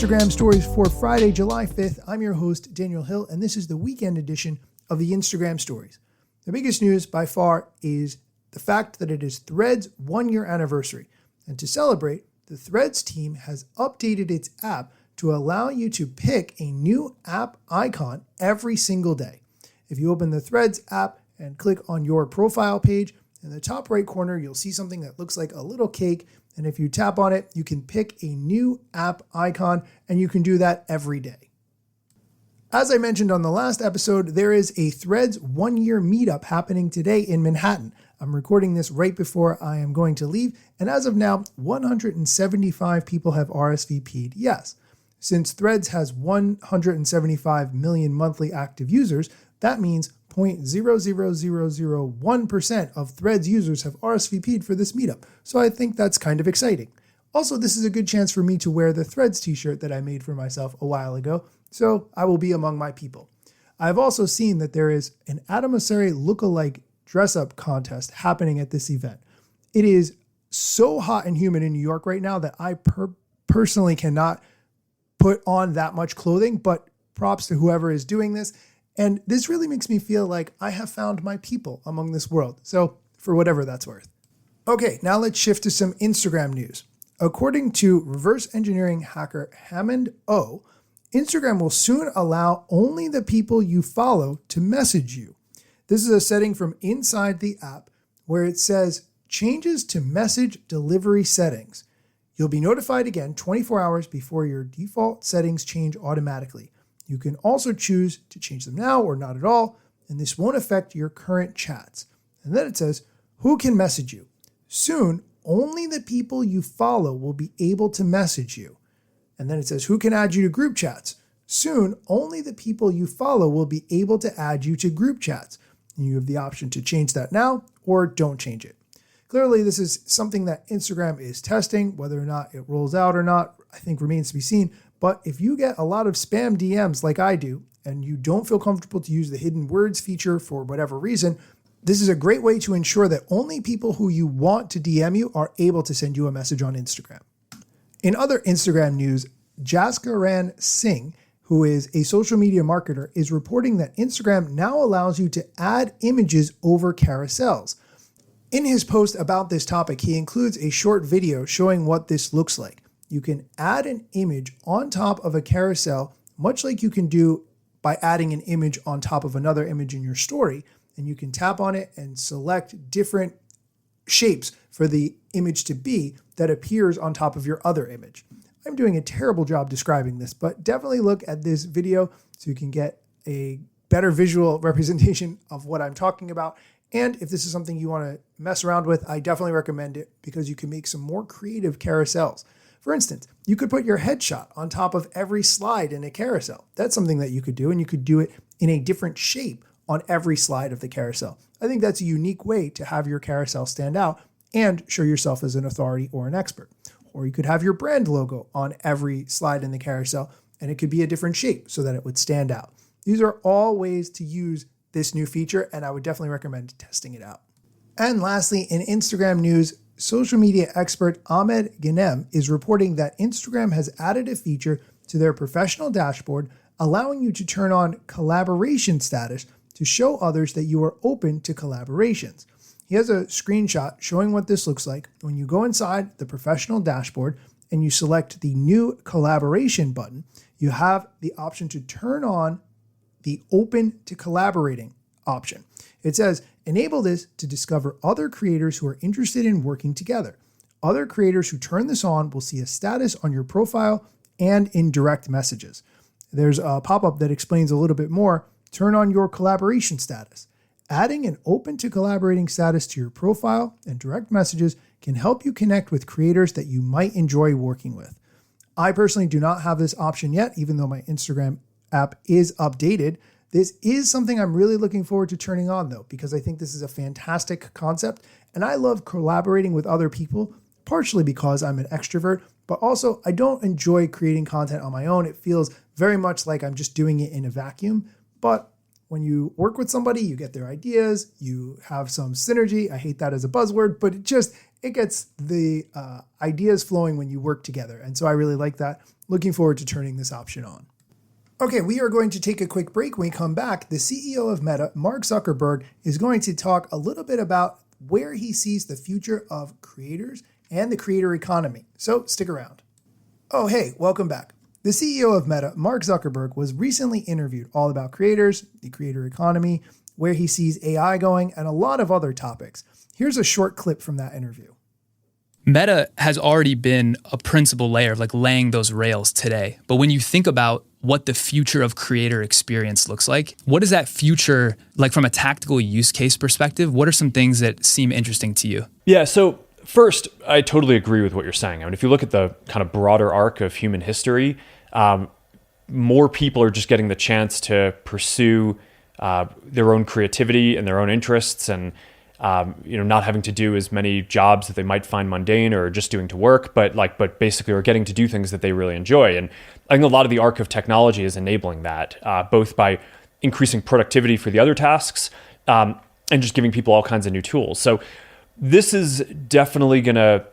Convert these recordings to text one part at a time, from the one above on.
Instagram stories for Friday, July 5th. I'm your host, Daniel Hill, and this is the weekend edition of the Instagram stories. The biggest news by far is the fact that it is Threads' 1-year anniversary. And to celebrate, the Threads team has updated its app to allow you to pick a new app icon every single day. If you open the Threads app and click on your profile page, in the top right corner, you'll see something that looks like a little cake. And if you tap on it, you can pick a new app icon, and you can do that every day. As I mentioned on the last episode, there is a Threads 1-year meetup happening today in Manhattan. I'm recording this right before I am going to leave, and as of now, 175 people have RSVP'd yes. Since Threads has 175 million monthly active users, that means 0.00001% of Threads users have RSVP'd for this meetup, so I think that's kind of exciting. Also, this is a good chance for me to wear the Threads t-shirt that I made for myself a while ago, so I will be among my people. I've also seen that there is an Adam Mosseri look-alike dress-up contest happening at this event. It is so hot and humid in New York right now that I personally cannot put on that much clothing, but props to whoever is doing this. And this really makes me feel like I have found my people among this world. So for whatever that's worth. Okay, now let's shift to some Instagram news. According to reverse engineering hacker Hammond O, Instagram will soon allow only the people you follow to message you. This is a setting from inside the app where it says changes to message delivery settings. You'll be notified again 24 hours before your default settings change automatically. You can also choose to change them now or not at all, and this won't affect your current chats. And then it says, who can message you? Soon, only the people you follow will be able to message you. And then it says, who can add you to group chats? Soon, only the people you follow will be able to add you to group chats. And you have the option to change that now or don't change it. Clearly, this is something that Instagram is testing. Whether or not it rolls out or not, I think remains to be seen. But if you get a lot of spam DMs like I do, and you don't feel comfortable to use the hidden words feature for whatever reason, this is a great way to ensure that only people who you want to DM you are able to send you a message on Instagram. In other Instagram news, Jaskaran Singh, who is a social media marketer, is reporting that Instagram now allows you to add images over carousels. In his post about this topic, he includes a short video showing what this looks like. You can add an image on top of a carousel, much like you can do by adding an image on top of another image in your story, and you can tap on it and select different shapes for the image to be that appears on top of your other image. I'm doing a terrible job describing this, but definitely look at this video so you can get a better visual representation of what I'm talking about. And if this is something you want to mess around with, I definitely recommend it because you can make some more creative carousels. For instance, you could put your headshot on top of every slide in a carousel. That's something that you could do, and you could do it in a different shape on every slide of the carousel. I think that's a unique way to have your carousel stand out and show yourself as an authority or an expert. Or you could have your brand logo on every slide in the carousel, and it could be a different shape so that it would stand out. These are all ways to use this new feature, and I would definitely recommend testing it out. And lastly, in Instagram news, social media expert Ahmed Ghanem is reporting that Instagram has added a feature to their professional dashboard, allowing you to turn on collaboration status to show others that you are open to collaborations. He has a screenshot showing what this looks like when you go inside the professional dashboard and you select the new collaboration button. You have the option to turn on the open to collaborating option. It says, enable this to discover other creators who are interested in working together. Other creators who turn this on will see a status on your profile and in direct messages. There's a pop-up that explains a little bit more. Turn on your collaboration status. Adding an open to collaborating status to your profile and direct messages can help you connect with creators that you might enjoy working with. I personally do not have this option yet, even though my Instagram app is updated. This is something I'm really looking forward to turning on though, because I think this is a fantastic concept and I love collaborating with other people, partially because I'm an extrovert, but also I don't enjoy creating content on my own. It feels very much like I'm just doing it in a vacuum, but when you work with somebody, you get their ideas, you have some synergy. I hate that as a buzzword, but it gets the ideas flowing when you work together. And so I really like that. Looking forward to turning this option on. Okay, we are going to take a quick break. When we come back, the CEO of Meta, Mark Zuckerberg, is going to talk a little bit about where he sees the future of creators and the creator economy. So stick around. Oh, hey, welcome back. The CEO of Meta, Mark Zuckerberg, was recently interviewed all about creators, the creator economy, where he sees AI going, and a lot of other topics. Here's a short clip from that interview. Meta has already been a principal layer of like laying those rails today. But when you think about what the future of creator experience looks like, what is that future like from a tactical use case perspective? What are some things that seem interesting to you? Yeah, so first, I totally agree with what you're saying. I mean, if you look at the kind of broader arc of human history, more people are just getting the chance to pursue their own creativity and their own interests, and not having to do as many jobs that they might find mundane or just doing to work, but basically are getting to do things that they really enjoy. And I think a lot of the arc of technology is enabling that, both by increasing productivity for the other tasks and just giving people all kinds of new tools. So this is definitely going to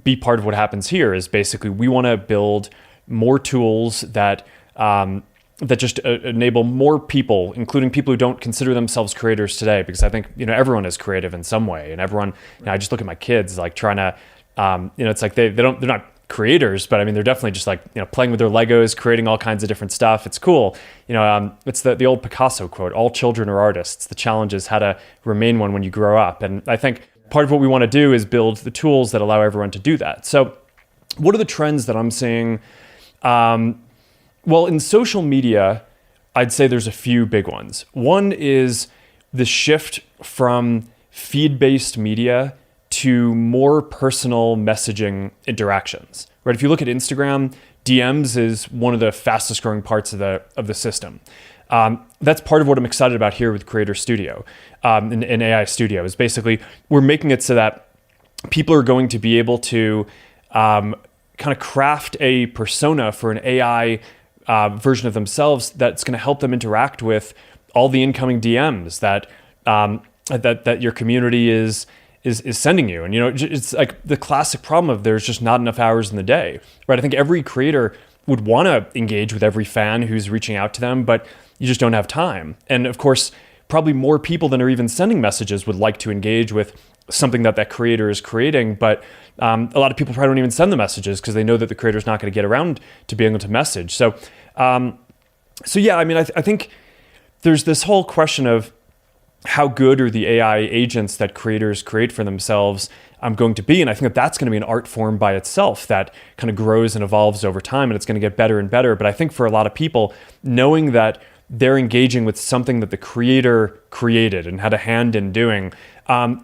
be part of what happens here. Is basically we want to build more tools that just enable more people, including people who don't consider themselves creators today, because I think everyone is creative in some way, and everyone. I just look at my kids like trying to, it's like they're not creators, but I mean they're definitely just like playing with their Legos, creating all kinds of different stuff. It's cool. It's the old Picasso quote: "All children are artists. The challenge is how to remain one when you grow up." And I think part of what we want to do is build the tools that allow everyone to do that. So, what are the trends that I'm seeing? Well, in social media, I'd say there's a few big ones. One is the shift from feed-based media to more personal messaging interactions, right? If you look at Instagram, DMs is one of the fastest growing parts of the system. That's part of what I'm excited about here with Creator Studio and AI Studio is basically we're making it so that people are going to be able to kind of craft a persona for an AI version of themselves that's going to help them interact with all the incoming DMs that your community is sending you. And it's like the classic problem of there's just not enough hours in the day, right? I think every creator would want to engage with every fan who's reaching out to them, but you just don't have time. And of course, probably more people than are even sending messages would like to engage with something that creator is creating, but a lot of people probably don't even send the messages because they know that the creator is not going to get around to being able to message. So yeah, I mean, I think there's this whole question of how good are the AI agents that creators create for themselves going to be, and I think that's going to be an art form by itself that kind of grows and evolves over time, and it's going to get better and better. But I think for a lot of people, knowing that they're engaging with something that the creator created and had a hand in doing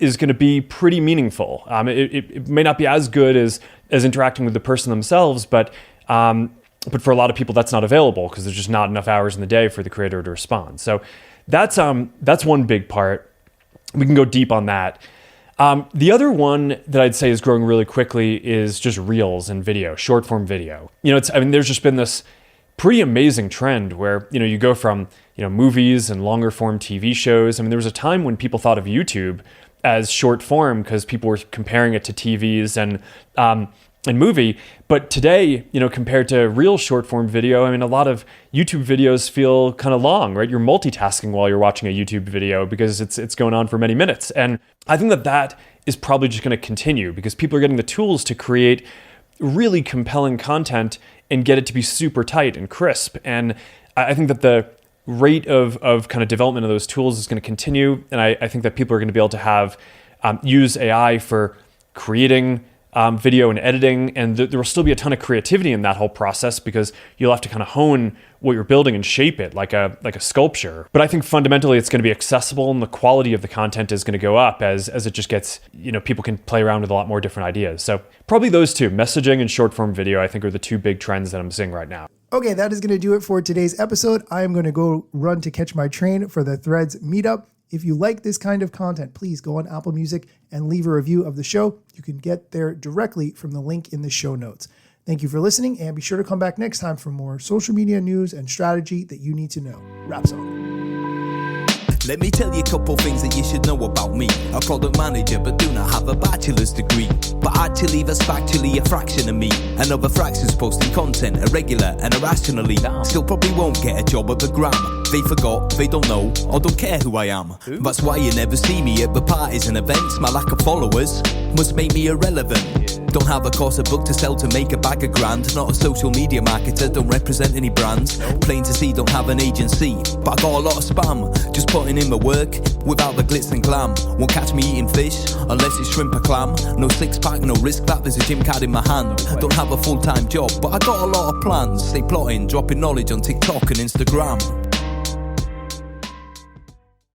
is going to be pretty meaningful. It may not be as good as interacting with the person themselves, but for a lot of people, that's not available because there's just not enough hours in the day for the creator to respond. So that's one big part. We can go deep on that. The other one that I'd say is growing really quickly is just reels and video, short form video. There's just been this pretty amazing trend where, you go from, movies and longer form TV shows. There was a time when people thought of YouTube as short form because people were comparing it to TVs and movie. But today, compared to real short form video, a lot of YouTube videos feel kind of long, right? You're multitasking while you're watching a YouTube video because it's going on for many minutes. And I think that is probably just going to continue because people are getting the tools to create really compelling content and get it to be super tight and crisp. And I think that the rate of kind of development of those tools is going to continue. And I think that people are going to be able to have use AI for creating video and editing, and there will still be a ton of creativity in that whole process because you'll have to kind of hone what you're building and shape it like a sculpture. But I think fundamentally it's going to be accessible, and the quality of the content is going to go up as it just gets, people can play around with a lot more different ideas. So probably those two, messaging and short form video, I think are the two big trends that I'm seeing right now. Okay, that is going to do it for today's episode. I am going to go run to catch my train for the Threads meetup. If you like this kind of content, please go on Apple Music and leave a review of the show. You can get there directly from the link in the show notes. Thank you for listening, and be sure to come back next time for more social media news and strategy that you need to know. Wraps on. Let me tell you a couple things that you should know about me. A product manager but do not have a bachelor's degree. But actually that's factually a fraction of me. And other fractions posting content irregular and irrationally. Still probably won't get a job at the Gram. They forgot, they don't know, or don't care who I am. That's why you never see me at the parties and events. My lack of followers must make me irrelevant. Don't have a course, a book to sell to make a bag of grand. Not a social media marketer, don't represent any brands. Plain to see, don't have an agency, but I got a lot of spam. Just putting in my work, without the glitz and glam. Won't catch me eating fish, unless it's shrimp or clam. No six pack, no risk that, there's a gym card in my hand. Don't have a full-time job, but I got a lot of plans. Stay plotting, dropping knowledge on TikTok and Instagram.